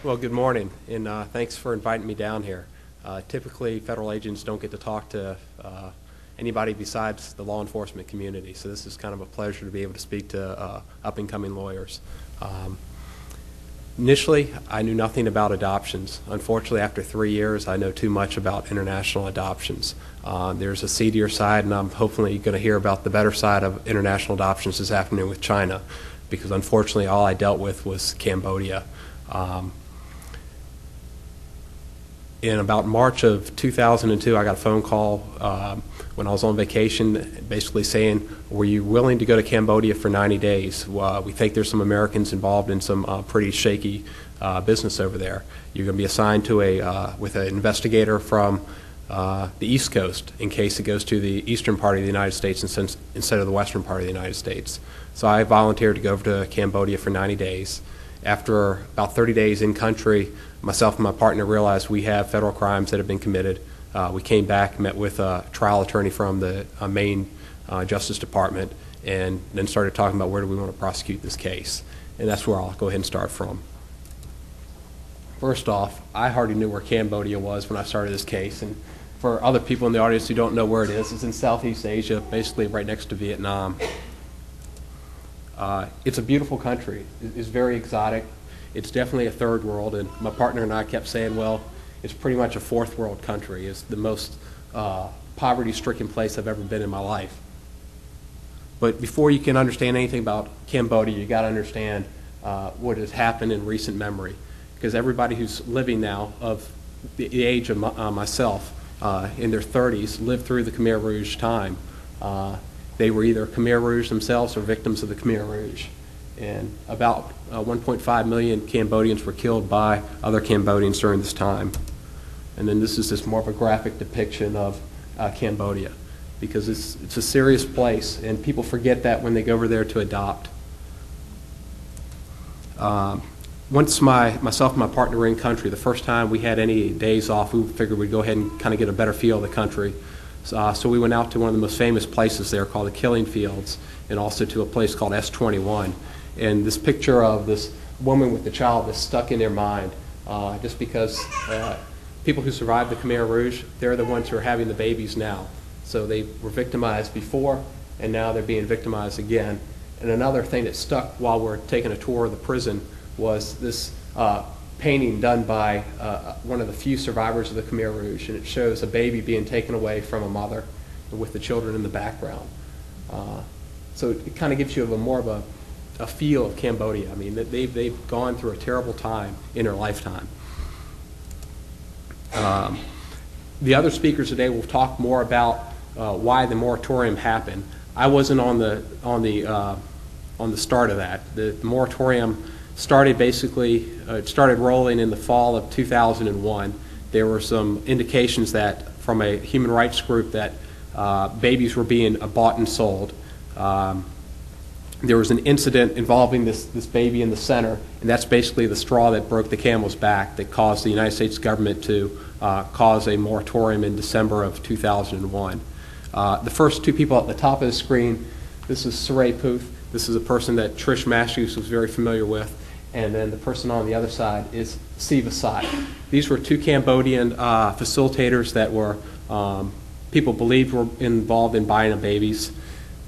Well, good morning, and thanks for inviting me down here. Typically, federal agents don't get to talk to anybody besides the law enforcement community, so this is kind of a pleasure to be able to speak to up-and-coming lawyers. Initially, I knew nothing about adoptions. Unfortunately, after 3 years, I know too much about international adoptions. There's a seedier side, and I'm hopefully going to hear about the better side of international adoptions this afternoon with China, because unfortunately, all I dealt with was Cambodia. In about March of 2002, I got a phone call when I was on vacation basically saying, were you willing to go to Cambodia for 90 days? We think there's some Americans involved in some pretty shaky business over there. You're going to be assigned to with an investigator from the East Coast in case it goes to the eastern part of the United States instead of the western part of the United States. So I volunteered to go over to Cambodia for 90 days. After about 30 days in country, myself and my partner realized we have federal crimes that have been committed. We came back, met with a trial attorney from the Maine Justice Department, and then started talking about where do we want to prosecute this case. And that's where I'll go ahead and start from. First off, I hardly knew where Cambodia was when I started this case. And for other people in the audience who don't know where it is, it's in Southeast Asia, basically right next to Vietnam. It's a beautiful country. It's very exotic. It's definitely a third world, and my partner and I kept saying, well, it's pretty much a fourth world country. It's the most poverty-stricken place I've ever been in my life. But before you can understand anything about Cambodia, you got to understand what has happened in recent memory, because everybody who's living now of the age of myself in their 30s lived through the Khmer Rouge time. They were either Khmer Rouge themselves or victims of the Khmer Rouge. And about 1.5 million Cambodians were killed by other Cambodians during this time. And then this is just more of a graphic depiction of Cambodia, because it's a serious place, and people forget that when they go over there to adopt. Once myself and my partner were in country, the first time we had any days off, we figured we'd go ahead and kind of get a better feel of the country. So we went out to one of the most famous places there called the Killing Fields, and also to a place called S21. And this picture of this woman with the child is stuck in their mind, just because people who survived the Khmer Rouge, they're the ones who are having the babies now. So they were victimized before, and now they're being victimized again. And another thing that stuck while we're taking a tour of the prison was this painting done by one of the few survivors of the Khmer Rouge, and it shows a baby being taken away from a mother with the children in the background. So it kind of gives you more of a feel of Cambodia. I mean, they've gone through a terrible time in their lifetime. The other speakers today will talk more about why the moratorium happened. I wasn't on the start of that. The moratorium started it started rolling in the fall of 2001. There were some indications that from a human rights group that babies were being bought and sold. There was an incident involving this baby in the center, and that's basically the straw that broke the camel's back that caused the United States government to cause a moratorium in December of 2001. The first two people at the top of the screen, this is Saray Puth. This is a person that Trish Matthews was very familiar with. And then the person on the other side is Siva Sai. These were two Cambodian facilitators that were people believed were involved in buying of babies.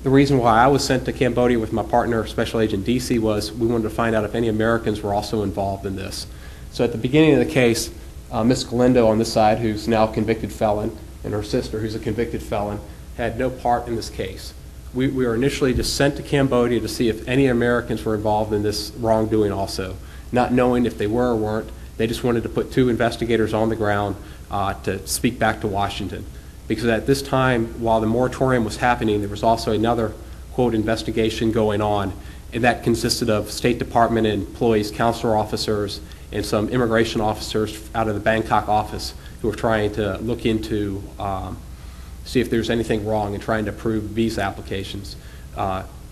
The reason why I was sent to Cambodia with my partner, Special Agent DC, was we wanted to find out if any Americans were also involved in this. So at the beginning of the case, Miss Galindo on this side, who's now a convicted felon, and her sister, who's a convicted felon, had no part in this case. We were initially just sent to Cambodia to see if any Americans were involved in this wrongdoing also. Not knowing if they were or weren't, they just wanted to put two investigators on the ground to speak back to Washington. Because at this time, while the moratorium was happening, there was also another, quote, investigation going on, and that consisted of State Department employees, consular officers, and some immigration officers out of the Bangkok office who were trying to look into see if there's anything wrong in trying to approve visa applications.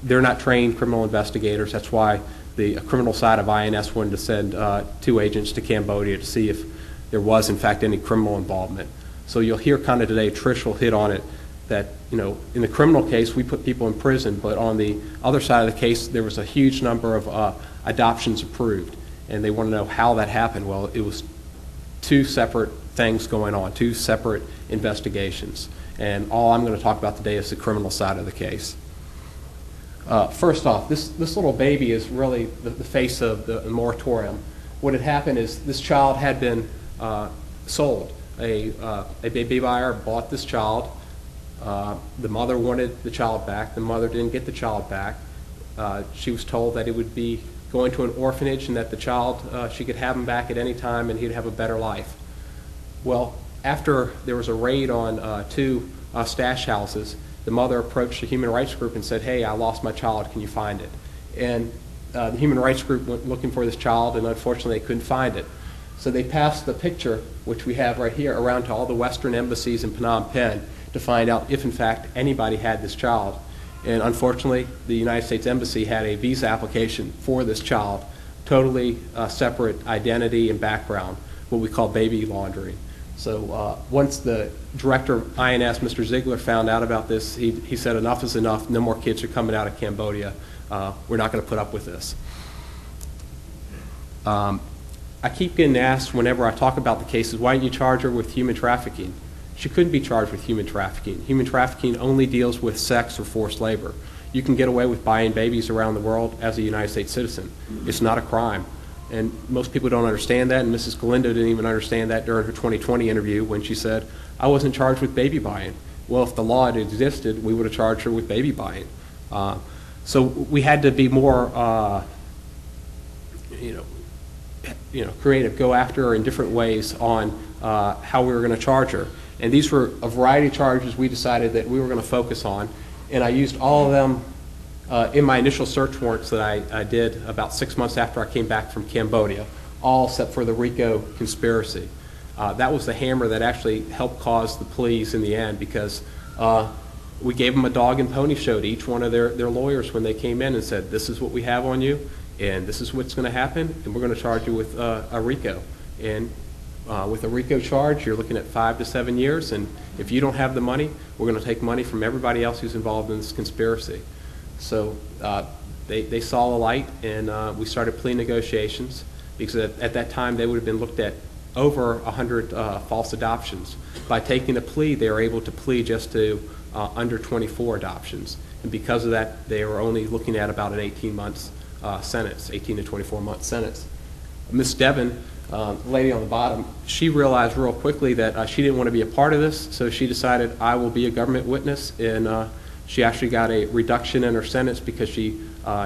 They're not trained criminal investigators. That's why the criminal side of INS wanted to send two agents to Cambodia to see if there was, in fact, any criminal involvement. So you'll hear kind of today, Trish will hit on it, that, you know, in the criminal case, we put people in prison, but on the other side of the case, there was a huge number of adoptions approved. and they want to know how that happened. Well, it was two separate things going on, two separate investigations. And all I'm going to talk about today is the criminal side of the case. First off, this little baby is really the face of the moratorium. What had happened is this child had been sold. A baby buyer bought this child. The mother wanted the child back. The mother didn't get the child back. She was told that it would be going to an orphanage and that the child, she could have him back at any time and he'd have a better life. Well, after there was a raid on two stash houses, the mother approached a human rights group and said, "Hey, I lost my child, can you find it?" And the human rights group went looking for this child, and unfortunately they couldn't find it. So they passed the picture, which we have right here, around to all the Western embassies in Phnom Penh to find out if in fact anybody had this child. And unfortunately, the United States Embassy had a visa application for this child, totally separate identity and background, what we call baby laundering. So once the director of INS, Mr. Ziegler, found out about this, he said enough is enough, no more kids are coming out of Cambodia. We're not going to put up with this. I keep getting asked whenever I talk about the cases, why didn't you charge her with human trafficking? She couldn't be charged with human trafficking. Human trafficking only deals with sex or forced labor. You can get away with buying babies around the world as a United States citizen. It's not a crime. And most people don't understand that, and Mrs. Galindo didn't even understand that during her 2020 interview when she said, "I wasn't charged with baby buying." Well, if the law had existed, we would have charged her with baby buying. So we had to be more, creative, go after her in different ways on how we were going to charge her. And these were a variety of charges we decided that we were going to focus on, and I used all of them in my initial search warrants that I did about 6 months after I came back from Cambodia, all except for the RICO conspiracy. That was the hammer that actually helped cause the pleas in the end, because we gave them a dog and pony show to each one of their lawyers when they came in and said, "This is what we have on you, and this is what's going to happen, and we're going to charge you with a RICO." And with a RICO charge, you're looking at 5 to 7 years, and if you don't have the money, we're going to take money from everybody else who's involved in this conspiracy. So they saw the light, and we started plea negotiations, because at that time they would have been looked at over 100 false adoptions. By taking a plea, they were able to plead just to under 24 adoptions, and because of that, they were only looking at about an 18 months sentence, 18 to 24-month sentence. Miss Devon, the lady on the bottom, she realized real quickly that she didn't want to be a part of this, so she decided, I will be a government witness, and she actually got a reduction in her sentence because she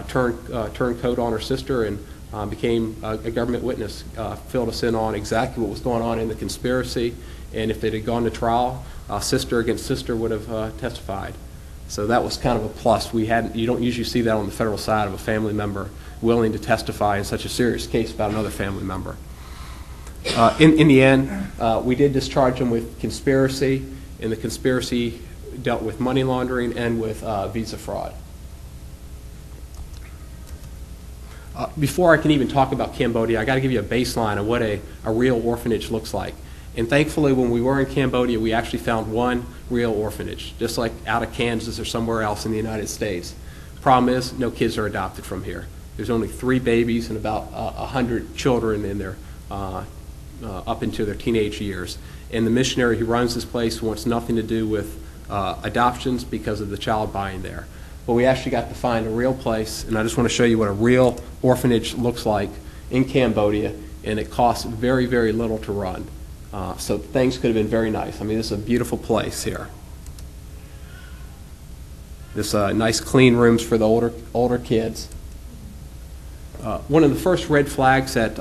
turned coat on her sister and became a government witness, filled us in on exactly what was going on in the conspiracy, and if it had gone to trial, sister against sister would have testified. So that was kind of a plus. You don't usually see that on the federal side of a family member willing to testify in such a serious case about another family member. In the end, we did discharge them with conspiracy, and the conspiracy dealt with money laundering and with visa fraud. Before I can even talk about Cambodia, I got to give you a baseline of what a real orphanage looks like. And thankfully, when we were in Cambodia, we actually found one real orphanage, just like out of Kansas or somewhere else in the United States. Problem is, no kids are adopted from here. There's only 3 babies and about 100 children in there up into their teenage years. And the missionary who runs this place wants nothing to do with adoptions because of the child buying there. But we actually got to find a real place, and I just want to show you what a real orphanage looks like in Cambodia, and it costs very, very little to run. So things could have been very nice. I mean, this is a beautiful place here. This nice clean rooms for the older kids. One of the first red flags that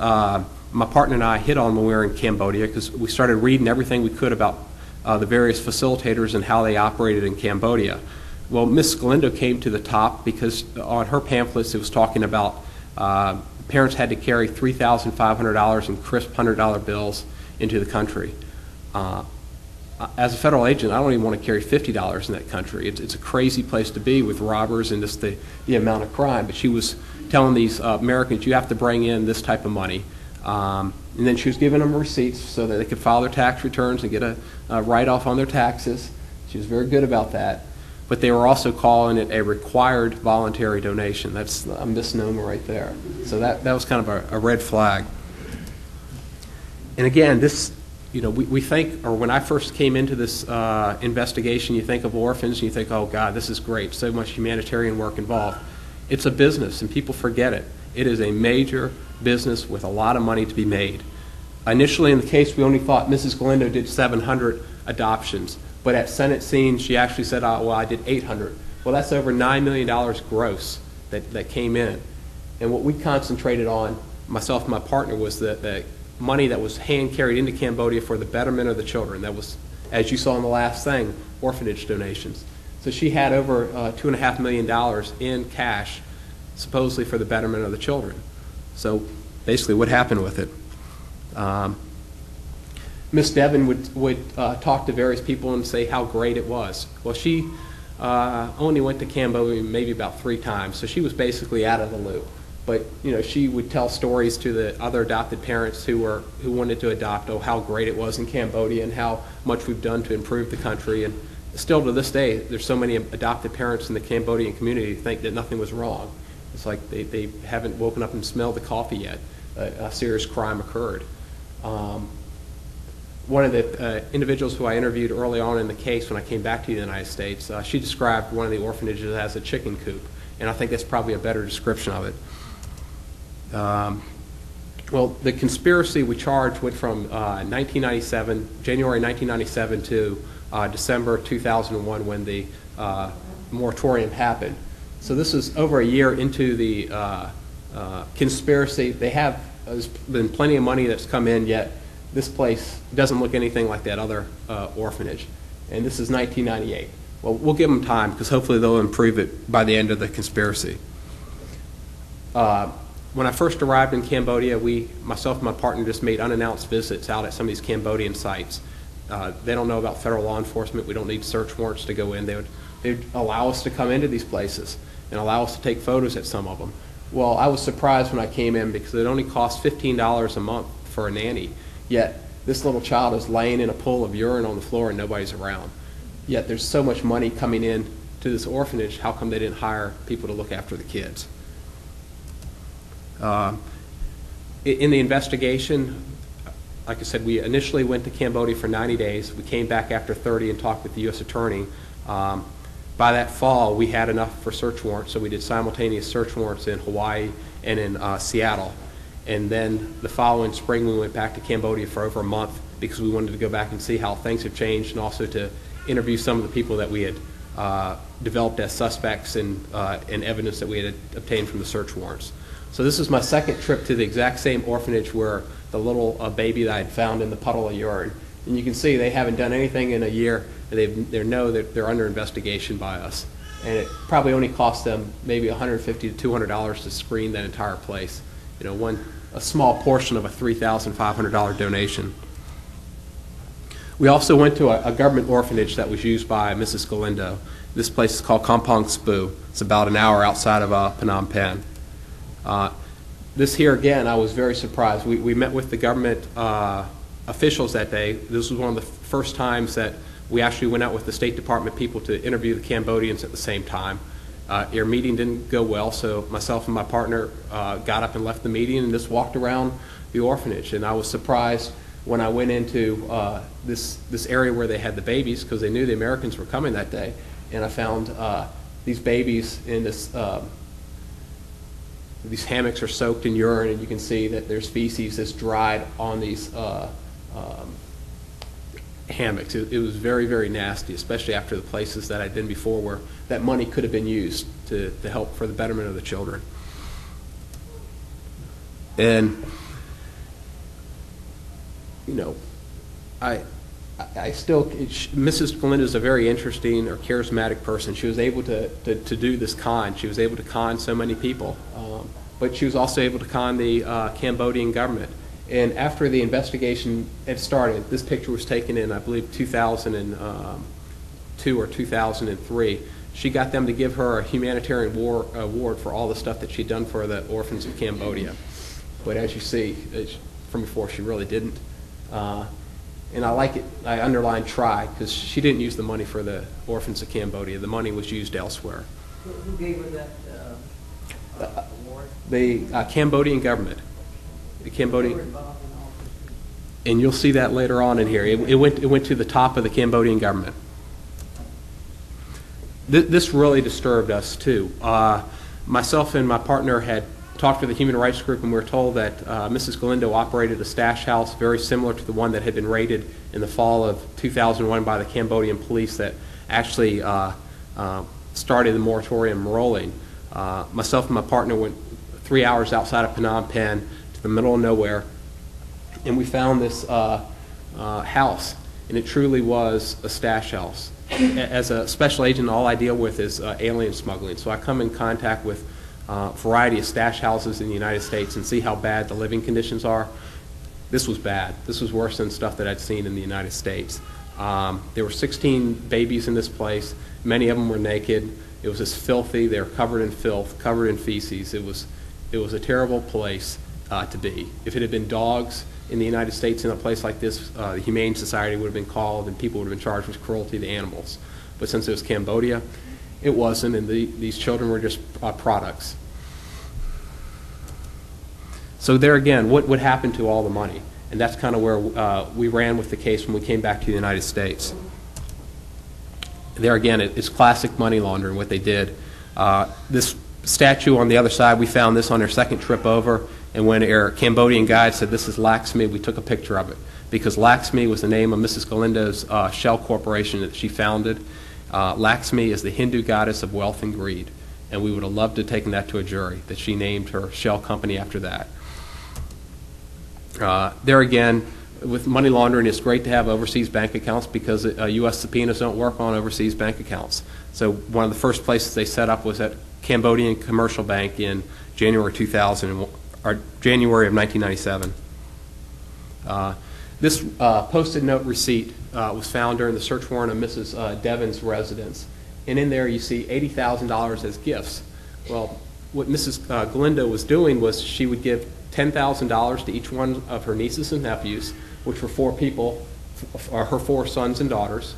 my partner and I hit on when we were in Cambodia, because we started reading everything we could about the various facilitators and how they operated in Cambodia. Well, Ms. Galindo came to the top because on her pamphlets it was talking about parents had to carry $3,500 in crisp $100 bills into the country. As a federal agent, I don't even want to carry $50 in that country. It's a crazy place to be with robbers and just the amount of crime. But she was telling these Americans, you have to bring in this type of money. And then she was giving them receipts so that they could file their tax returns and get a write-off on their taxes. She was very good about that. but they were also calling it a required voluntary donation. That's a misnomer right there. So that was kind of a red flag. And again, this, we think, or when I first came into this investigation, you think of orphans and you think, oh God, this is great, so much humanitarian work involved. It's a business, and people forget it. It is a major business with a lot of money to be made. Initially in the case, we only thought Mrs. Galindo did 700 adoptions, but at sentencing, she actually said, oh, well, I did 800. Well, that's over $9 million gross that came in. And what we concentrated on, myself and my partner, was the money that was hand-carried into Cambodia for the betterment of the children. That was, as you saw in the last thing, orphanage donations. So she had over $2.5 million in cash, supposedly for the betterment of the children. So basically what happened with it. Miss Devon would talk to various people and say how great it was. Well, she only went to Cambodia maybe about 3 times, so she was basically out of the loop. But she would tell stories to the other adopted parents who wanted to adopt, oh, how great it was in Cambodia and how much we've done to improve the country. And still to this day, there's so many adopted parents in the Cambodian community who think that nothing was wrong. It's like they haven't woken up and smelled the coffee yet. A serious crime occurred. One of the individuals who I interviewed early on in the case when I came back to the United States, she described one of the orphanages as a chicken coop, and I think that's probably a better description of it. Well, the conspiracy we charged went from January 1997 to December 2001 when the moratorium happened. So this is over a year into the conspiracy. There's been plenty of money that's come in, yet this place doesn't look anything like that other orphanage. And this is 1998. Well, we'll give them time because hopefully they'll improve it by the end of the conspiracy. When I first arrived in Cambodia, myself and my partner just made unannounced visits out at some of these Cambodian sites. They don't know about federal law enforcement. We don't need search warrants to go in. They'd allow us to come into these places and allow us to take photos at some of them. Well, I was surprised when I came in because it only cost $15 a month for a nanny. Yet this little child is laying in a pool of urine on the floor and nobody's around. Yet there's so much money coming in to this orphanage. How come they didn't hire people to look after the kids? In the investigation, like I said, we initially went to Cambodia for 90 days. We came back after 30 and talked with the U.S. Attorney. By that fall, we had enough for search warrants, so we did simultaneous search warrants in Hawaii and in Seattle. And then the following spring, we went back to Cambodia for over a month because we wanted to go back and see how things have changed and also to interview some of the people that we had developed as suspects and evidence that we had obtained from the search warrants. So this is my second trip to the exact same orphanage where the little baby that I had found in the puddle of urine. And you can see they haven't done anything in a year, and they know that they're under investigation by us. And it probably only cost them maybe $150 to $200 to screen that entire place. A small portion of a $3,500 donation. We also went to a government orphanage that was used by Mrs. Galindo. This place is called Kampong Spu. It's about an hour outside of Phnom Penh. This here, again, I was very surprised. We met with the government officials that day. This was one of the first times that we actually went out with the State Department people to interview the Cambodians at the same time. Our meeting didn't go well, so myself and my partner got up and left the meeting and just walked around the orphanage. And I was surprised when I went into this area where they had the babies because they knew the Americans were coming that day. And I found these babies in this these hammocks are soaked in urine, and you can see that there's feces that's dried on these hammocks. It was very, very nasty, especially after the places that I'd been before where that money could have been used to help for the betterment of the children. And, Mrs. Galindo is a very interesting or charismatic person. She was able to do this con. She was able to con so many people. But she was also able to con the Cambodian government. And after the investigation had started, this picture was taken in, I believe, 2002 or 2003. She got them to give her a humanitarian award for all the stuff that she'd done for the orphans of Cambodia. But as you see from before, she really didn't. And I like it, I underlined try, because she didn't use the money for the orphans of Cambodia. The money was used elsewhere. Who gave her that award? The Cambodian government. The They Cambodian, were involved in all this. and you'll see that later on in here. It went to the top of the Cambodian government. This really disturbed us too. Myself and my partner had talked to the human rights group, and we were told that Mrs. Galindo operated a stash house very similar to the one that had been raided in the fall of 2001 by the Cambodian police that actually started the moratorium rolling. Myself and my partner went 3 hours outside of Phnom Penh to the middle of nowhere, and we found this house, and it truly was a stash house. As a special agent, all I deal with is alien smuggling, so I come in contact with a variety of stash houses in the United States and see how bad the living conditions are. This was bad. This was worse than stuff that I'd seen in the United States. There were 16 babies in this place. Many of them were naked. It was just filthy. They were covered in filth, covered in feces. It was a terrible place to be. If it had been dogs in the United States in a place like this, the Humane Society would have been called and people would have been charged with cruelty to animals. But since it was Cambodia, it wasn't, and these children were just products. So there again, what happened to all the money? And that's kind of where we ran with the case when we came back to the United States. There again, it's classic money laundering, what they did. This statue on the other side, we found this on our second trip over, and when our Cambodian guide said this is Laxmi, we took a picture of it, because Laxmi was the name of Mrs. Galindo's shell corporation that she founded. Laxmi is the Hindu goddess of wealth and greed, and we would have loved to have taken that to a jury, that she named her shell company after that. There again, with money laundering, it's great to have overseas bank accounts because U.S. subpoenas don't work on overseas bank accounts. So one of the first places they set up was at Cambodian Commercial Bank in January 2000, or January of 1997. This posted note receipt was found during the search warrant of Mrs. Devon's residence, and in there you see $80,000 as gifts. Well, what Mrs. Galindo was doing was she would give $10,000 to each one of her nieces and nephews, which were 4 people, her 4 sons and daughters,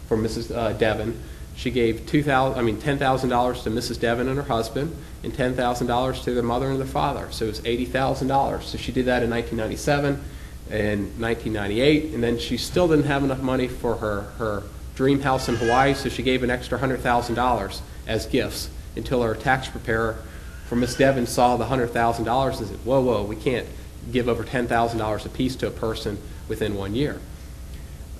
for Mrs. Devon. She gave $10,000 to Mrs. Devon and her husband, and $10,000 to their mother and their father. So it was $80,000. So she did that in 1997 and 1998, and then she still didn't have enough money for her dream house in Hawaii, so she gave an extra $100,000 as gifts until her tax preparer for Miss Devon saw the $100,000 and said, whoa, we can't give over $10,000 apiece to a person within 1 year.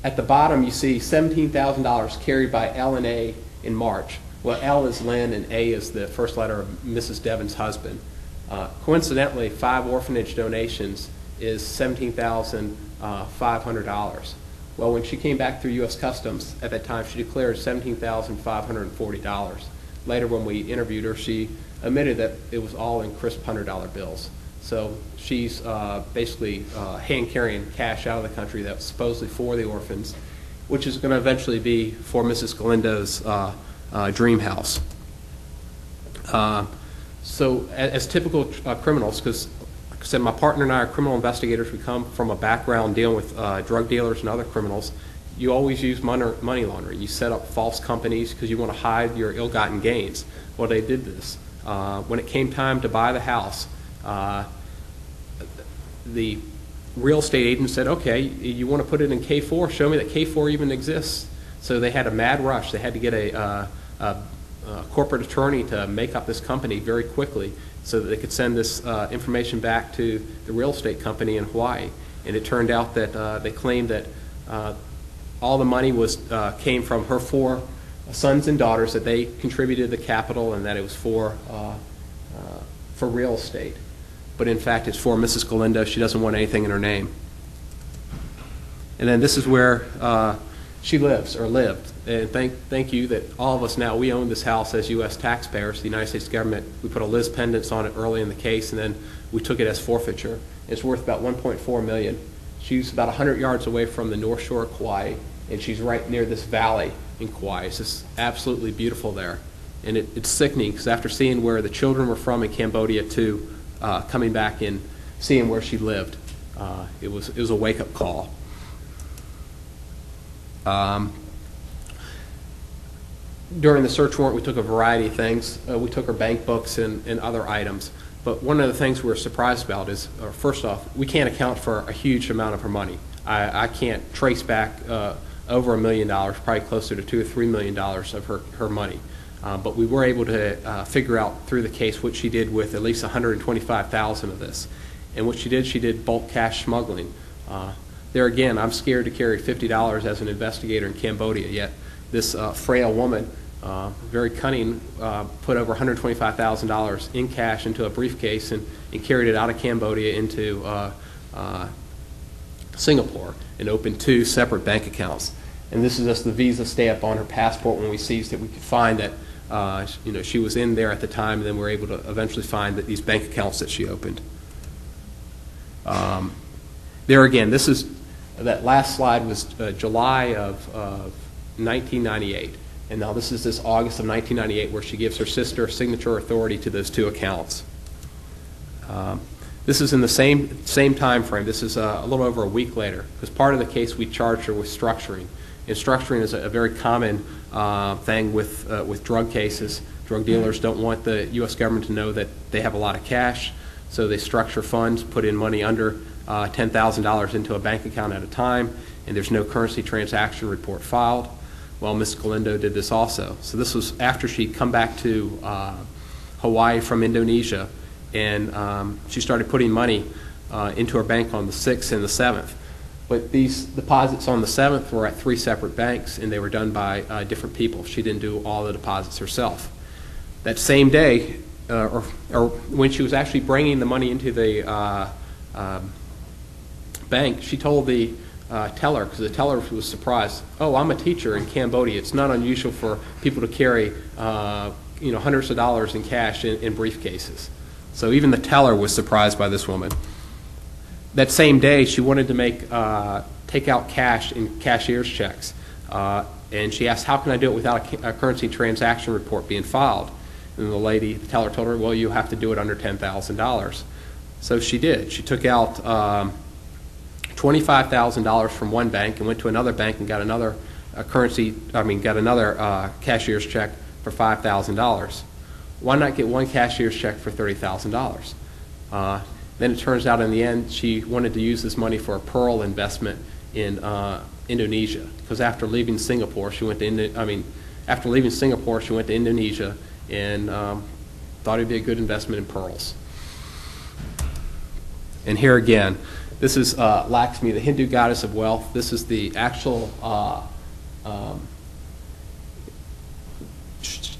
At the bottom, you see $17,000 carried by L and A in March. Well, L is Lynn and A is the first letter of Mrs. Devon's husband. Coincidentally, 5 orphanage donations is $17,500. Well, when she came back through U.S. Customs at that time, she declared $17,540. Later, when we interviewed her, she admitted that it was all in crisp $100 bills. So she's basically hand-carrying cash out of the country that's supposedly for the orphans, which is going to eventually be for Mrs. Galindo's dream house. So as typical criminals, because like I said, my partner and I are criminal investigators. We come from a background dealing with drug dealers and other criminals. You always use money laundering. You set up false companies because you want to hide your ill-gotten gains. Well, they did this. When it came time to buy the house, the real estate agent said, okay, you want to put it in K4? Show me that K4 even exists. So they had a mad rush. They had to get a corporate attorney to make up this company very quickly so that they could send this information back to the real estate company in Hawaii. And it turned out that they claimed that all the money came from her 4 sons and daughters, that they contributed the capital, and that it was for real estate. But in fact, it's for Mrs. Galindo. She doesn't want anything in her name. And then this is where she lives, or lived. And thank you that all of us now, we own this house as U.S. taxpayers. The United States government, we put a Liz pendants on it early in the case, and then we took it as forfeiture. It's worth about $1.4 million. She's about 100 yards away from the North Shore of Kauai, and she's right near this valley in Kauai. It's just absolutely beautiful there. And it's sickening, because after seeing where the children were from in Cambodia too, coming back and seeing where she lived, it was a wake-up call. During the search warrant, we took a variety of things. We took her bank books and other items. But one of the things we were surprised about is, first off, we can't account for a huge amount of her money. I can't trace back over $1 million, probably closer to $2 or $3 million of her money. But we were able to figure out through the case what she did with at least $125,000 of this. And what she did bulk cash smuggling. There again, I'm scared to carry $50 as an investigator in Cambodia, yet this frail woman, very cunning, put over $125,000 in cash into a briefcase and carried it out of Cambodia into Singapore and opened 2 separate bank accounts. And this is just the visa stamp on her passport when we seized it. We could find that she was in there at the time, and then we were able to eventually find that these bank accounts that she opened. There again, that last slide was July of 1998. And now this is August of 1998 where she gives her sister signature authority to those 2 accounts. This is in the same time frame. This is a little over a week later, because part of the case we charged her with structuring. And structuring is a very common thing with drug cases. Drug dealers don't want the U.S. government to know that they have a lot of cash, so they structure funds, put in money under $10,000 into a bank account at a time, and there's no currency transaction report filed. Well, Ms. Galindo did this also. So this was after she'd come back to Hawaii from Indonesia, and she started putting money into her bank on the 6th and the 7th. But these deposits on the 7th were at 3 separate banks, and they were done by different people. She didn't do all the deposits herself. That same day, or when she was actually bringing the money into the bank, she told the teller, because the teller was surprised, "Oh, I'm a teacher in Cambodia. It's not unusual for people to carry hundreds of dollars in cash in briefcases." So even the teller was surprised by this woman. That same day, she wanted to take out cash in cashier's checks, and she asked, "How can I do it without a currency transaction report being filed?" And the teller told her, "Well, you have to do it under $10,000." So she did. She took out $25,000 from one bank and went to another bank and got another cashier's check for $5,000. Why not get one cashier's check for $30,000? Then it turns out in the end she wanted to use this money for a pearl investment in Indonesia, because after leaving Singapore she went to Indonesia and thought it'd be a good investment in pearls. And here again, this is Lakshmi, the Hindu goddess of wealth. This is the actual,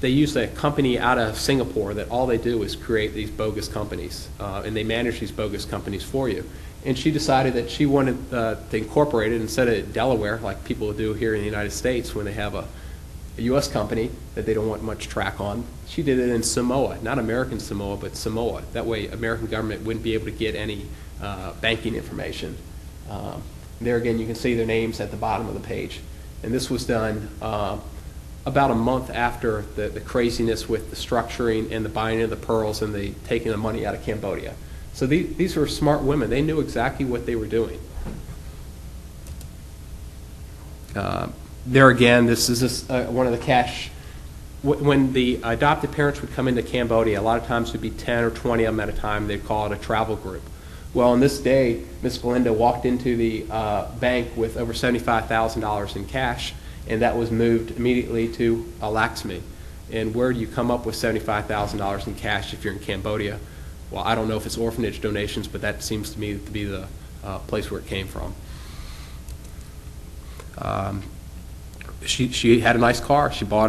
they use a company out of Singapore that all they do is create these bogus companies, and they manage these bogus companies for you. And she decided that she wanted to incorporate it instead of Delaware, like people do here in the United States when they have a U.S. company that they don't want much track on. She did it in Samoa, not American Samoa, but Samoa. That way American government wouldn't be able to get any banking information. There again, you can see their names at the bottom of the page. And this was done about a month after the craziness with the structuring and the buying of the pearls and the taking the money out of Cambodia. So these were smart women. They knew exactly what they were doing. There again, this is one of the cash. When the adopted parents would come into Cambodia, a lot of times it would be 10 or 20 of them at a time. They'd call it a travel group. Well, on this day, Ms. Galindo walked into the bank with over $75,000 in cash, and that was moved immediately to Lakshmi. And where do you come up with $75,000 in cash if you're in Cambodia? Well, I don't know if it's orphanage donations, but that seems to me to be the place where it came from. She had a nice car. She bought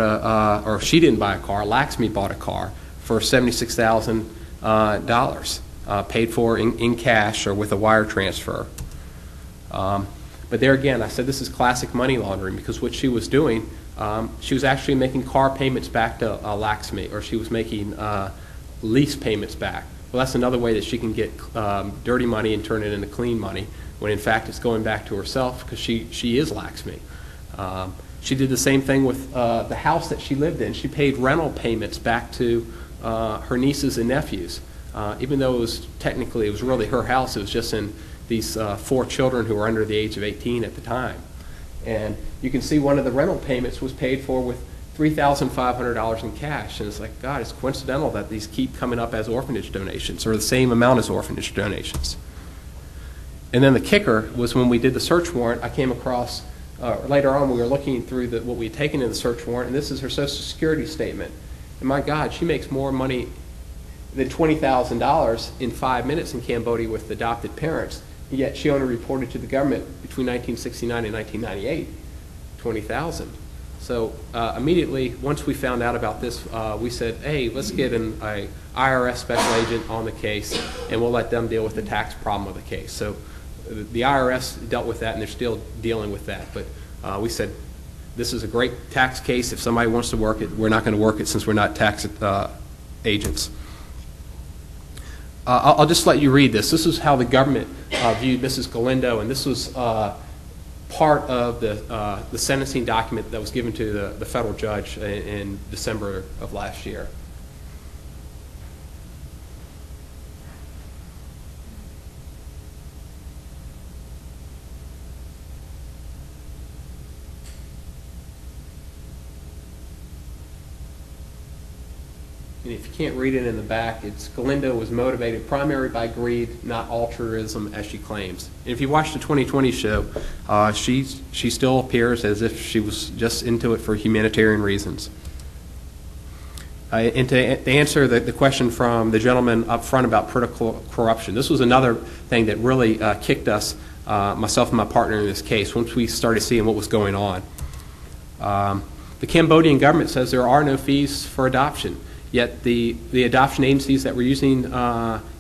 or she didn't buy a car. Lakshmi bought a car for $76,000, paid for in cash or with a wire transfer. But there again, I said this is classic money laundering, because what she was doing, she was actually making car payments back to Lakshmi, or she was making lease payments back. Well, that's another way that she can get dirty money and turn it into clean money, when in fact it's going back to herself, because she is Lakshmi. She did the same thing with the house that she lived in. She paid rental payments back to her nieces and nephews. Even though it was really her house, it was just in these 4 children who were under the age of 18 at the time. And you can see one of the rental payments was paid for with $3,500 in cash. And it's like, God, it's coincidental that these keep coming up as orphanage donations, or the same amount as orphanage donations. And then the kicker was when we did the search warrant, I came across, later on we were looking through what we had taken in the search warrant, and this is her Social Security statement. And my God, she makes more money than $20,000 in 5 minutes in Cambodia with adopted parents, yet she only reported to the government between 1969 and 1998, $20,000. So immediately, once we found out about this, we said, hey, let's get an IRS special agent on the case, and we'll let them deal with the tax problem of the case. So the IRS dealt with that, and they're still dealing with that. But we said, this is a great tax case. If somebody wants to work it, we're not going to work it since we're not tax agents. I'll just let you read this. This is how the government viewed Mrs. Galindo, and this was part of the sentencing document that was given to the federal judge in December of last year. And if you can't read it in the back, it's Galindo was motivated primarily by greed, not altruism, as she claims. And if you watch the 2020 show, she still appears as if she was just into it for humanitarian reasons. And to answer the question from the gentleman up front about political corruption, this was another thing that really kicked us, myself and my partner in this case, once we started seeing what was going on. The Cambodian government says there are no fees for adoption. Yet the adoption agencies that were using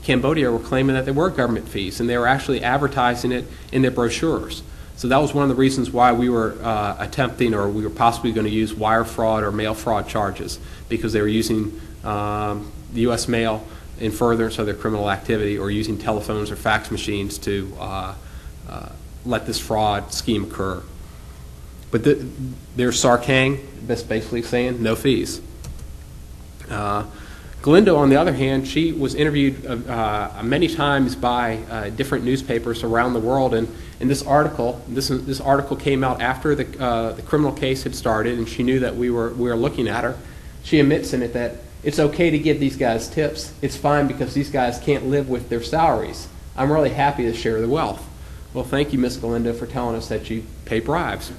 Cambodia were claiming that there were government fees, and they were actually advertising it in their brochures. So that was one of the reasons why we were attempting, or we were possibly going to use wire fraud or mail fraud charges, because they were using the U.S. mail in furtherance of their criminal activity, or using telephones or fax machines to let this fraud scheme occur. But there's Sarkang, that's basically saying no fees. Galindo, on the other hand, she was interviewed many times by different newspapers around the world, and in this article, this article came out after the criminal case had started, and she knew that we were looking at her. She admits in it that it's okay to give these guys tips. It's fine because these guys can't live with their salaries. I'm really happy to share the wealth. Well, thank you, Ms. Galindo, for telling us that you pay bribes.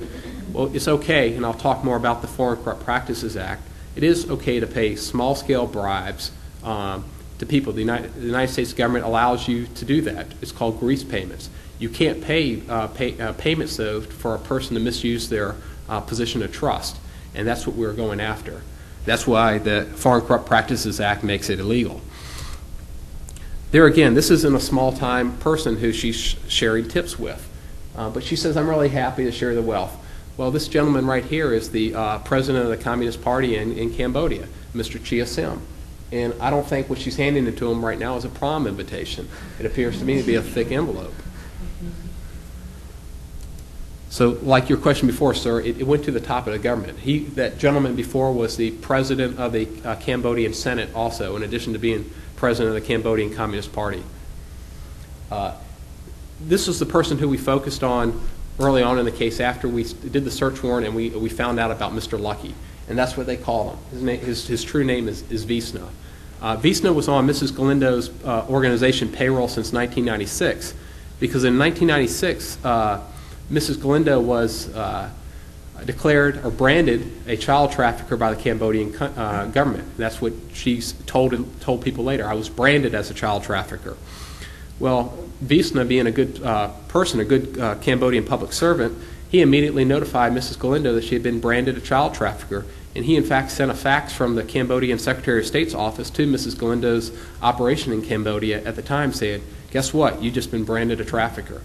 Well, it's okay, and I'll talk more about the Foreign Corrupt Practices Act. It is okay to pay small-scale bribes to people. The United States government allows you to do that. It's called grease payments. You can't pay payments, though, for a person to misuse their position of trust, and that's what we're going after. That's why the Foreign Corrupt Practices Act makes it illegal. There again, this isn't a small-time person who she's sharing tips with, but she says, I'm really happy to share the wealth. Well, this gentleman right here is the president of the Communist Party in Cambodia, Mr. Chia Sim. And I don't think what she's handing it to him right now is a prom invitation. It appears to me to be a thick envelope. So like your question before, sir, it went to the top of the government. That gentleman before was the president of the Cambodian Senate also, in addition to being president of the Cambodian Communist Party. This is the person who we focused on early on in the case after we did the search warrant, and we found out about Mr. Lucky. And that's what they call him. His true name is Visna. Visna was on Mrs. Galindo's organization payroll since 1996, because in 1996, Mrs. Galindo was declared or branded a child trafficker by the Cambodian government. That's what she's told people later. I was branded as a child trafficker. Well, Visna, being a good person, a good Cambodian public servant, he immediately notified Mrs. Galindo that she had been branded a child trafficker, and he in fact sent a fax from the Cambodian Secretary of State's office to Mrs. Galindo's operation in Cambodia at the time saying, guess what, you've just been branded a trafficker.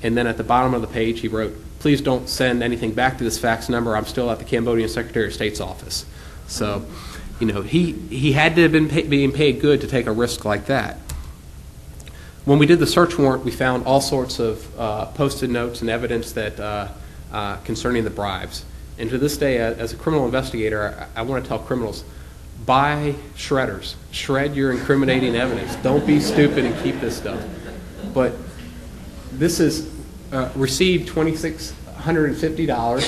And then at the bottom of the page he wrote, please don't send anything back to this fax number, I'm still at the Cambodian Secretary of State's office. So, you know, he had to have been being paid good to take a risk like that. When we did the search warrant, we found all sorts of posted notes and evidence that concerning the bribes. And to this day, as a criminal investigator, I want to tell criminals, buy shredders. Shred your incriminating evidence. Don't be stupid and keep this stuff. But this is received $150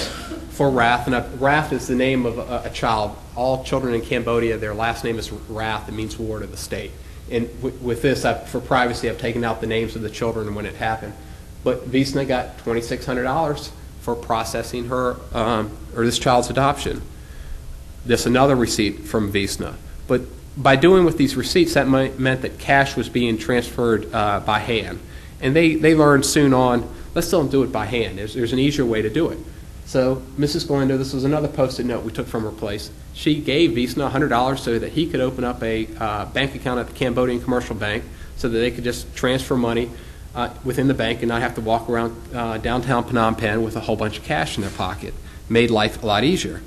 for Rath, and Rath is the name of a child. All children in Cambodia, their last name is Rath. It means ward of the state. And with this, for privacy, I've taken out the names of the children and when it happened. But Visna got $2,600 for processing her or this child's adoption. This another receipt from Visna. But by doing with these receipts, that meant that cash was being transferred by hand. And they learned soon on, let's don't do it by hand. There's an easier way to do it. So Mrs. Galindo, this was another Post-it note we took from her place. She gave Visna $100 so that he could open up a bank account at the Cambodian Commercial Bank so that they could just transfer money within the bank and not have to walk around downtown Phnom Penh with a whole bunch of cash in their pocket. Made life a lot easier.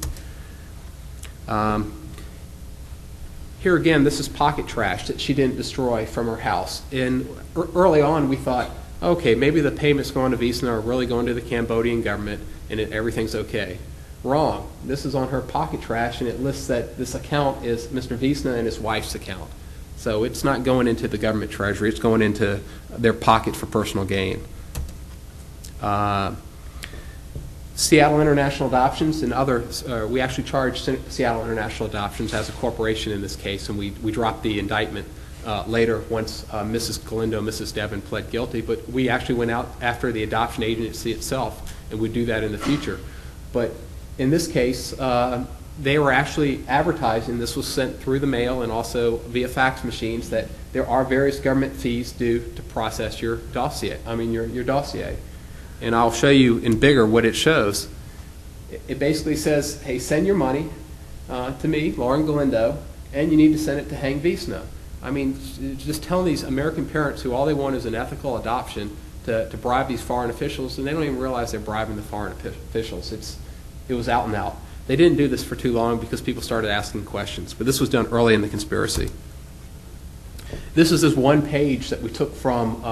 Here again, this is pocket trash that she didn't destroy from her house. And early on, we thought, okay, maybe the payments going to Visna are really going to the Cambodian government and everything's okay. Wrong. This is on her pocket trash, and it lists that this account is Mr. Visna and his wife's account. So it's not going into the government treasury. It's going into their pocket for personal gain. Seattle International Adoptions and others, we actually charged Seattle International Adoptions as a corporation in this case, and we dropped the indictment later once Mrs. Galindo and Mrs. Devon pled guilty, but we actually went out after the adoption agency itself, and would do that in the future. But in this case, they were actually advertising, this was sent through the mail and also via fax machines, that there are various government fees due to process your dossier. Your dossier. And I'll show you in bigger what it shows. It basically says, hey, send your money to me, Lauren Galindo, and you need to send it to Heng Visna. Just telling these American parents who all they want is an ethical adoption to bribe these foreign officials, and they don't even realize they're bribing the foreign officials. It was out and out. They didn't do this for too long because people started asking questions, but this was done early in the conspiracy. This is this one page that we took from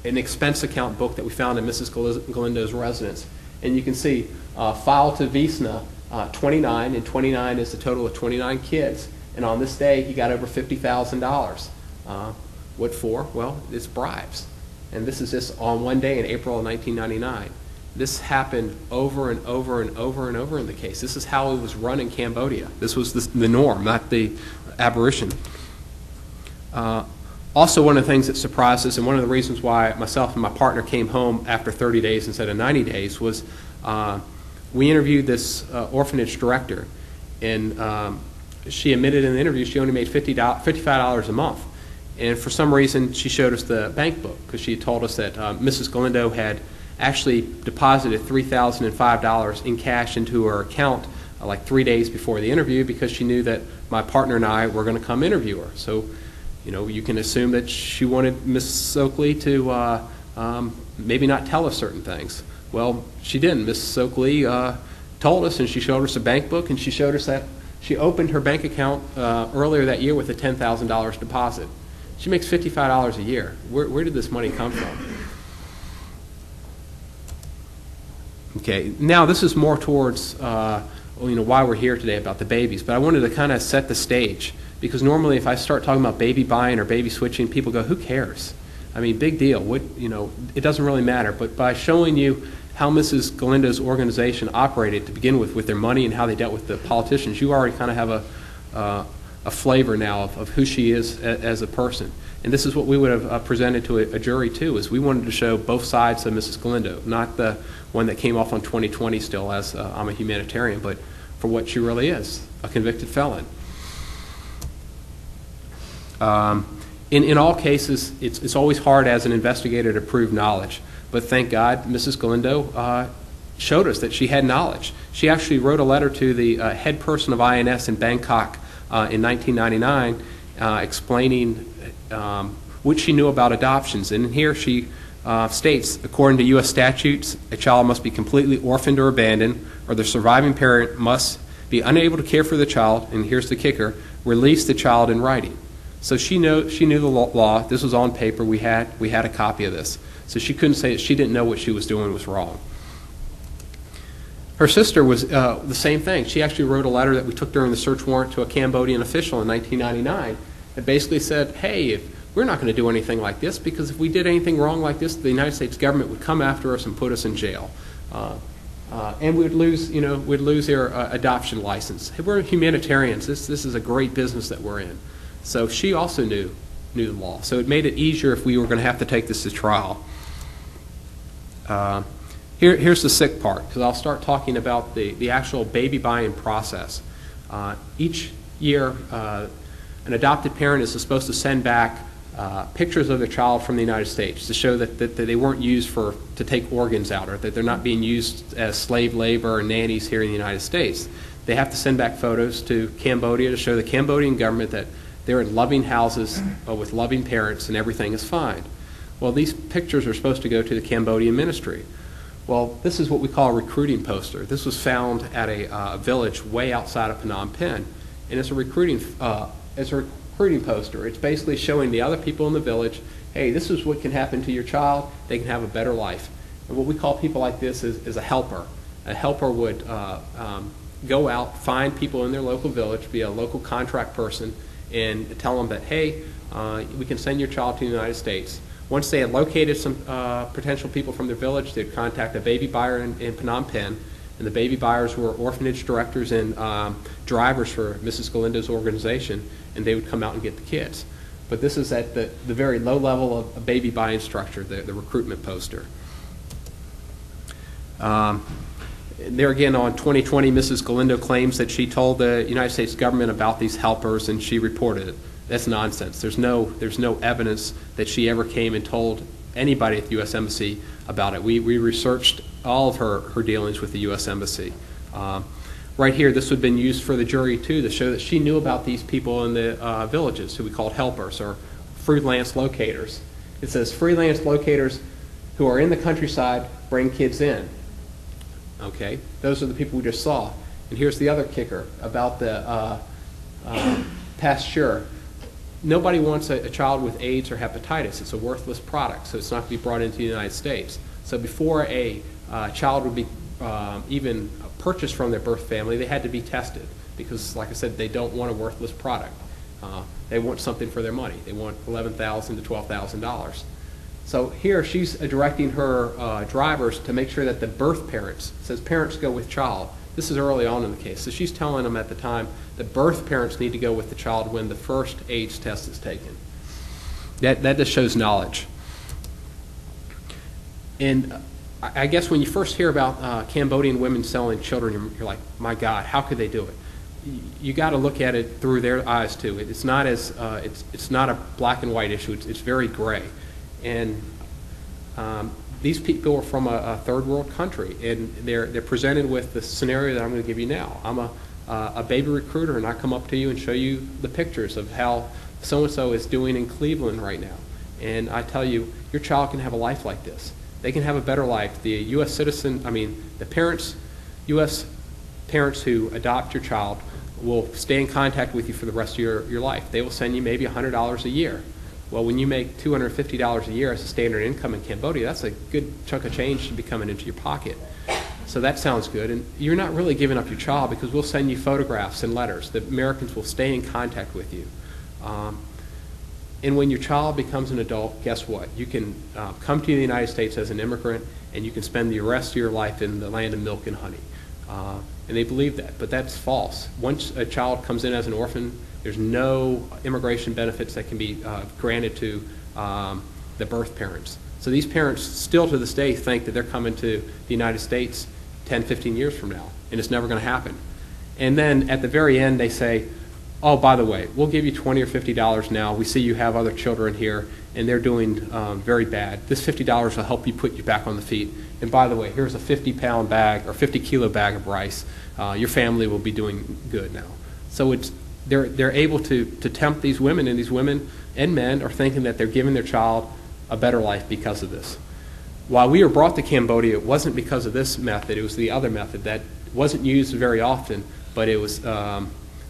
an expense account book that we found in Mrs. Galindo's residence. And you can see file to Visna, 29, and 29 is the total of 29 kids. And on this day, he got over $50,000. What for? Well, it's bribes. And this is just on one day in April of 1999. This happened over and over and over and over in the case. This is how it was run in Cambodia. This was the norm, not the aberration. Also, one of the things that surprised us, and one of the reasons why myself and my partner came home after 30 days instead of 90 days, was we interviewed this orphanage director, and she admitted in the interview she only made $55 a month. And for some reason, she showed us the bank book, because she had told us that Mrs. Galindo had actually deposited $3,005 in cash into her account like 3 days before the interview, because she knew that my partner and I were going to come interview her. So, you can assume that she wanted Ms. Oakley to maybe not tell us certain things. Well, she didn't. Ms. Oakley told us, and she showed us a bank book, and she showed us that she opened her bank account earlier that year with a $10,000 deposit. She makes $55 a year. Where did this money come from? Okay, now this is more towards why we're here today about the babies, but I wanted to kind of set the stage, because normally if I start talking about baby buying or baby switching, people go, who cares? Big deal. It doesn't really matter. But by showing you how Mrs. Galindo's organization operated to begin with their money and how they dealt with the politicians, you already kind of have a flavor now of who she is as a person. And this is what we would have presented to a jury too, is we wanted to show both sides of Mrs. Galindo, not the one that came off on 2020 still as I'm a humanitarian, but for what she really is, a convicted felon. In all cases, it's always hard as an investigator to prove knowledge, but thank God Mrs. Galindo showed us that she had knowledge. She actually wrote a letter to the head person of INS in Bangkok in 1999 explaining what she knew about adoptions. And here she states, according to U.S. statutes, a child must be completely orphaned or abandoned, or the surviving parent must be unable to care for the child, and here's the kicker, release the child in writing. So she knew the law. This was on paper. We had a copy of this. So she couldn't say that she didn't know what she was doing was wrong. Her sister was the same thing. She actually wrote a letter that we took during the search warrant to a Cambodian official in 1999 that basically said, hey, if we're not going to do anything like this, because if we did anything wrong like this, the United States government would come after us and put us in jail. And we'd lose, we'd lose their adoption license. Hey, we're humanitarians. This is a great business that we're in. So she also knew the law. So it made it easier if we were going to have to take this to trial. Here's the sick part, because I'll start talking about the actual baby buying process. Each year, an adopted parent is supposed to send back pictures of their child from the United States to show that they weren't used to take organs out, or that they're not being used as slave labor or nannies here in the United States. They have to send back photos to Cambodia to show the Cambodian government that they're in loving houses with loving parents and everything is fine. Well, these pictures are supposed to go to the Cambodian ministry. Well, this is what we call a recruiting poster. This was found at a village way outside of Phnom Penh, and it's a recruiting poster. It's basically showing the other people in the village, hey, this is what can happen to your child. They can have a better life. And what we call people like this is a helper. A helper would go out, find people in their local village, be a local contract person, and tell them that, hey, we can send your child to the United States. Once they had located some potential people from their village, they'd contact a baby buyer in Phnom Penh, and the baby buyers were orphanage directors and drivers for Mrs. Galindo's organization, and they would come out and get the kids. But this is at the very low level of a baby buying structure, the recruitment poster. There again, on 2020, Mrs. Galindo claims that she told the United States government about these helpers and she reported it. That's nonsense. There's no evidence that she ever came and told anybody at the U.S. Embassy about it. We researched all of her dealings with the U.S. Embassy. Right here, this would have been used for the jury too, to show that she knew about these people in the villages who we called helpers, or freelance locators. It says freelance locators who are in the countryside bring kids in. Okay, those are the people we just saw. And here's the other kicker about the Pasteur. Nobody wants a child with AIDS or hepatitis. It's a worthless product, so it's not to be brought into the United States. So before a child would be even purchased from their birth family, they had to be tested, because, like I said, they don't want a worthless product. They want something for their money. They want $11,000 to $12,000. So here she's directing her drivers to make sure that the birth parents, it says parents go with child. This is early on in the case. So she's telling them at the time that birth parents need to go with the child when the first AIDS test is taken. That just shows knowledge. And I guess when you first hear about Cambodian women selling children, you're like, my God, how could they do it? You got to look at it through their eyes too. It's not it's not a black and white issue. It's very gray. And these people are from a third world country, and they're presented with the scenario that I'm going to give you now. I'm a baby recruiter, and I come up to you and show you the pictures of how so-and-so is doing in Cleveland right now. And I tell you, your child can have a life like this. They can have a better life. The U.S. citizen, the parents, U.S. parents who adopt your child will stay in contact with you for the rest of your life. They will send you maybe $100 a year. Well, when you make $250 a year as a standard income in Cambodia, that's a good chunk of change to be coming into your pocket. So that sounds good. And you're not really giving up your child, because we'll send you photographs and letters. The Americans will stay in contact with you. And when your child becomes an adult, guess what? You can come to the United States as an immigrant, and you can spend the rest of your life in the land of milk and honey. And they believe that, but that's false. Once a child comes in as an orphan, there's no immigration benefits that can be granted to the birth parents. So these parents still to this day think that they're coming to the United States 10, 15 years from now, and it's never going to happen. And then at the very end they say, oh, by the way, we'll give you $20 or $50 now. We see you have other children here, and they're doing very bad. This $50 will help you put you back on the feet. And by the way, here's a 50-pound bag or 50-kilo bag of rice. Your family will be doing good now. So they're able to tempt these women, and these women and men are thinking that they're giving their child a better life because of this. While we were brought to Cambodia, it wasn't because of this method. It was the other method that wasn't used very often, but it was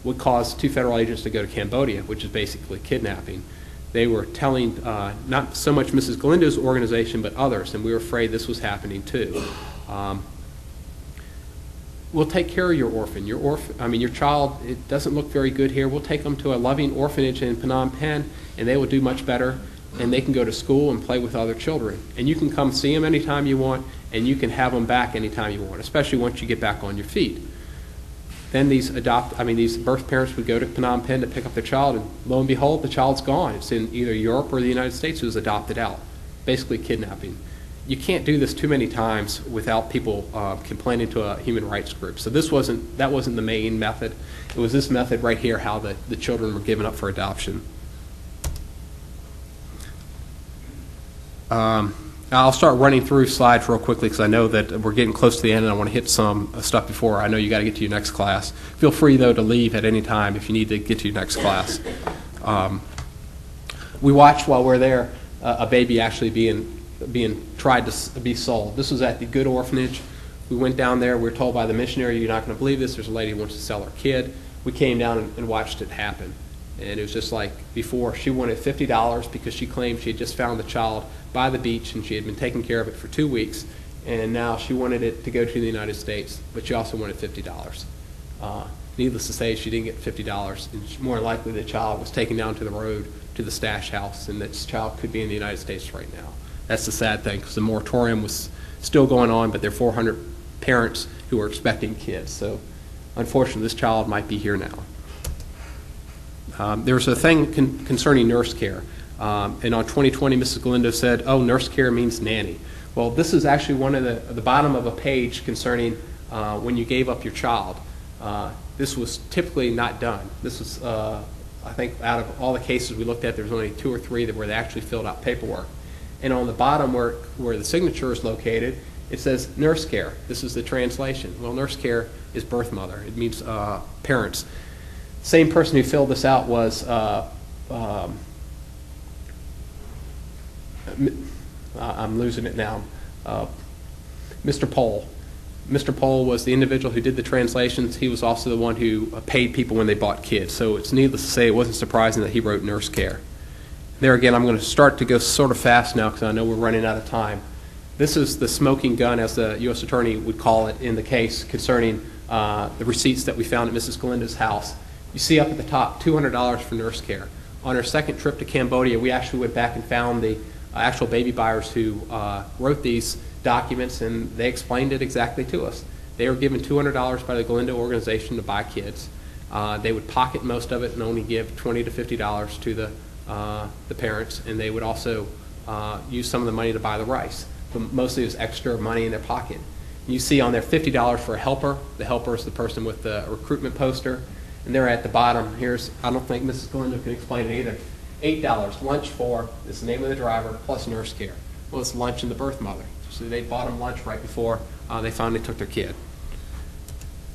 would cause 2 federal agents to go to Cambodia, which is basically kidnapping. They were telling not so much Mrs. Galindo's organization, but others, and we were afraid this was happening too. we'll take care of your orphan. Your child, it doesn't look very good here. We'll take them to a loving orphanage in Phnom Penh, and they will do much better, and they can go to school and play with other children. And you can come see them anytime you want, and you can have them back anytime you want, especially once you get back on your feet. Then these birth parents would go to Phnom Penh to pick up their child, and lo and behold, the child's gone. It's in either Europe or the United States. It was adopted out, basically kidnapping. You can't do this too many times without people complaining to a human rights group. So that wasn't the main method. It was this method right here, how the children were given up for adoption. I'll start running through slides real quickly because I know that we're getting close to the end and I want to hit some stuff before I know you got to get to your next class. Feel free, though, to leave at any time if you need to get to your next class. We watched while we're there a baby actually being tried to be sold. This was at the Good Orphanage. We went down there. We were told by the missionary, you're not going to believe this. There's a lady who wants to sell her kid. We came down and watched it happen. And it was just like before. She wanted $50 because she claimed she had just found the child by the beach and she had been taking care of it for 2 weeks. And now she wanted it to go to the United States, but she also wanted $50. Needless to say, she didn't get $50. And more likely the child was taken down to the road to the stash house, and this child could be in the United States right now. That's the sad thing, because the moratorium was still going on, but there are 400 parents who are expecting kids. So unfortunately, this child might be here now. There was a thing concerning nurse care. And on 2020, Mrs. Galindo said, oh, nurse care means nanny. Well, this is actually one of the bottom of a page concerning when you gave up your child. This was typically not done. This was, I think, out of all the cases we looked at, there was only 2 or 3 where they actually filled out paperwork. And on the bottom where the signature is located, it says nurse care. This is the translation. Well, nurse care is birth mother. It means parents. Same person who filled this out was I'm losing it now. Mr. Pohl. Mr. Pohl was the individual who did the translations. He was also the one who paid people when they bought kids. So it's needless to say it wasn't surprising that he wrote nurse care. There again, I'm going to start to go sort of fast now because I know we're running out of time. This is the smoking gun, as the U.S. Attorney would call it in the case concerning the receipts that we found at Mrs. Galindo's house. You see up at the top, $200 for nurse care. On our second trip to Cambodia, we actually went back and found the actual baby buyers who wrote these documents, and they explained it exactly to us. They were given $200 by the Galindo organization to buy kids. They would pocket most of it and only give $20 to $50 to the parents, and they would also use some of the money to buy the rice. But mostly it was extra money in their pocket. You see on there $50 for a helper. The helper is the person with the recruitment poster. And there at the bottom, I don't think Mrs. Galindo can explain it either, $8, lunch for, this is the name of the driver, plus nurse care. Well, it's lunch and the birth mother. So they bought them lunch right before they finally took their kid.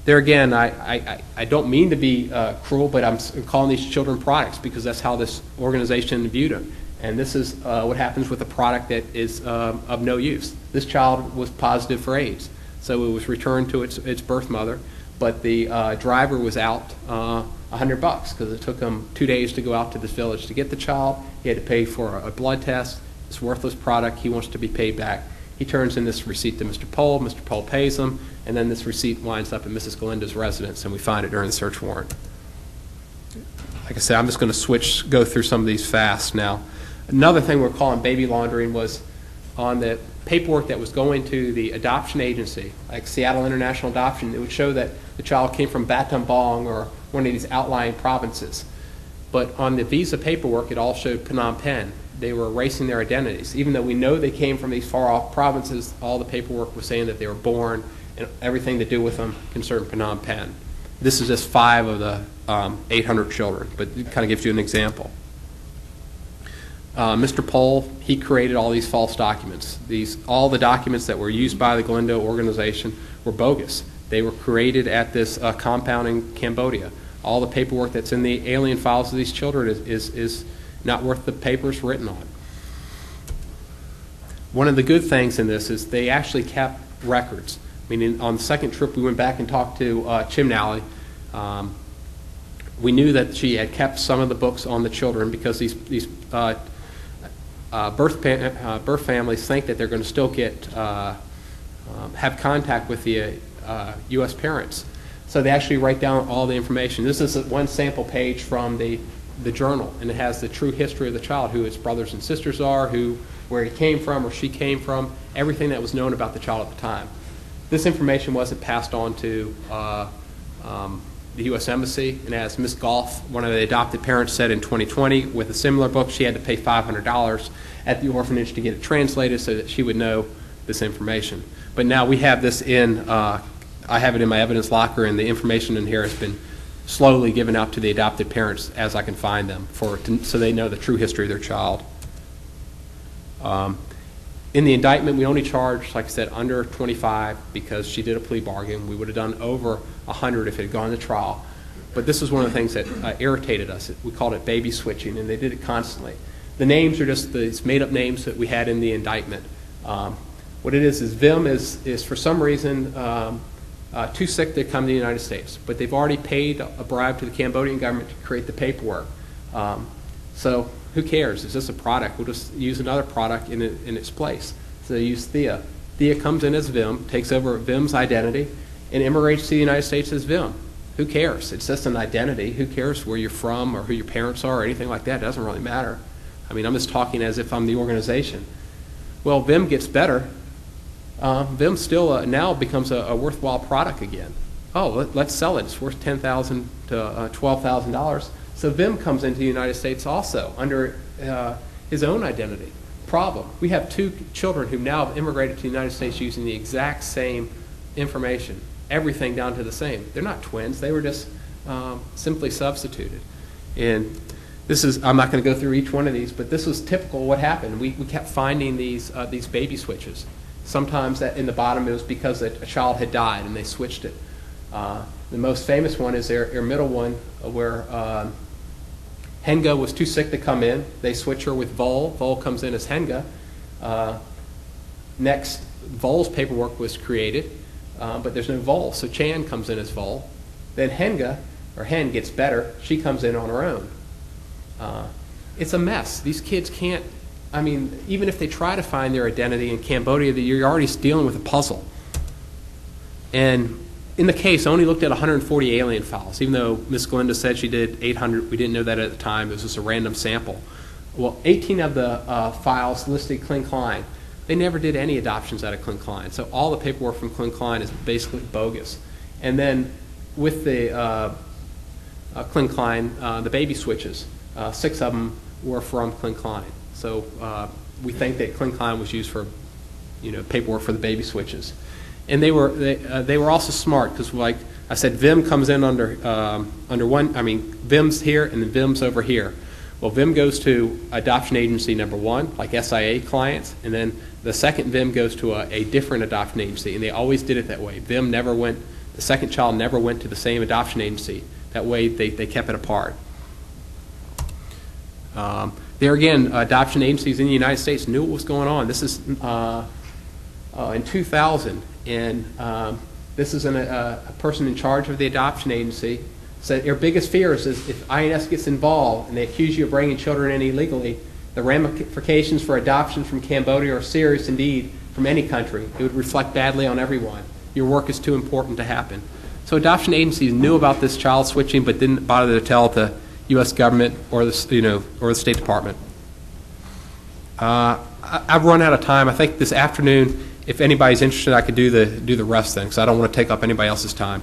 There again, I don't mean to be cruel, but I'm calling these children products because that's how this organization viewed them. And this is what happens with a product that is of no use. This child was positive for AIDS, so it was returned to its birth mother, but the driver was out $100 because it took him 2 days to go out to this village to get the child. He had to pay for a blood test. It's a worthless product. He wants to be paid back. He turns in this receipt to Mr. Pohl. Mr. Pohl pays him, and then this receipt winds up at Mrs. Galindo's residence, and we find it during the search warrant. Like I said, I'm just going to go through some of these fast now. Another thing we're calling baby laundering was on the paperwork that was going to the adoption agency, like Seattle International Adoption. It would show that the child came from Battambang or one of these outlying provinces. But on the visa paperwork, it all showed Phnom Penh. They were erasing their identities. Even though we know they came from these far-off provinces, all the paperwork was saying that they were born and everything to do with them concerned Phnom Penh. This is just 5 of the 800 children, but it kind of gives you an example. Mr. Pohl, he created all these false documents. All the documents that were used by the Galindo organization were bogus. They were created at this compound in Cambodia. All the paperwork that's in the alien files of these children is not worth the paper it's written on. One of the good things in this is they actually kept records. I mean, on the second trip we went back and talked to Chimnally. We knew that she had kept some of the books on the children because these birth families think that they're going to still have contact with the U.S. parents. So they actually write down all the information. This is one sample page from the journal, and it has the true history of the child, who his brothers and sisters are, where he came from or she came from, everything that was known about the child at the time. This information wasn't passed on to the U.S. Embassy, and as Ms. Goff, one of the adopted parents, said in 2020, with a similar book, she had to pay $500 at the orphanage to get it translated so that she would know this information. But now we have this I have it in my evidence locker, and the information in here has been slowly given out to the adopted parents as I can find them, so they know the true history of their child. In the indictment, we only charged, like I said, under 25 because she did a plea bargain. We would have done over 100 if it had gone to trial. But this is one of the things that irritated us. We called it baby switching, and they did it constantly. The names are just these made-up names that we had in the indictment. What it is Vim is for some reason too sick to come to the United States, but they've already paid a bribe to the Cambodian government to create the paperwork. So who cares? It's just a product. We'll just use another product in its place. So they use Thea. Thea comes in as Vim, takes over Vim's identity, and immigrates to the United States as Vim. Who cares? It's just an identity. Who cares where you're from or who your parents are or anything like that? It doesn't really matter. I mean, I'm just talking as if I'm the organization. Well, Vim gets better. Vim still now becomes a worthwhile product again. Oh, let's sell it. It's worth $10,000 to $12,000. So Vim comes into the United States also under his own identity. Problem, we have two children who now have immigrated to the United States using the exact same information, everything down to the same. They're not twins. They were just simply substituted. And this is, I'm not going to go through each one of these, but this was typical of what happened. We kept finding these baby switches. Sometimes that in the bottom it was because a child had died and they switched it. The most famous one is their middle one where Henga was too sick to come in. They switch her with Vol. Vol comes in as Henga. Next, Vol's paperwork was created, but there's no Vol, so Chan comes in as Vol. Then Henga, or Hen, gets better. She comes in on her own. It's a mess. These kids can't, I mean, even if they try to find their identity in Cambodia, you're already dealing with a puzzle. And in the case, I only looked at 140 alien files, even though Ms. Glinda said she did 800. We didn't know that at the time. It was just a random sample. Well, 18 of the files listed Klin Klein. They never did any adoptions out of Klin Klein. So all the paperwork from Klin Klein is basically bogus. And then with the Klin Klein, the baby switches, 6 of them were from Klin Klein. So we think that Klin Klein was used for, paperwork for the baby switches. And they were also smart because, like I said, Vim comes in under one. I mean, Vim's here and then Vim's over here. Well, Vim goes to adoption agency number 1, like SIA clients, and then the second Vim goes to a different adoption agency, and they always did it that way. Vim never went. The second child never went to the same adoption agency. That way, they kept it apart. There again, adoption agencies in the United States knew what was going on. This is in 2000. And this is a person in charge of the adoption agency said their biggest fear is if INS gets involved and they accuse you of bringing children in illegally, the ramifications for adoption from Cambodia are serious indeed from any country. It would reflect badly on everyone. Your work is too important to happen. So adoption agencies knew about this child switching but didn't bother to tell the U.S. government or the or the State Department. I've run out of time. I think this afternoon, if anybody's interested, I could do the rest thing, so I don't want to take up anybody else's time.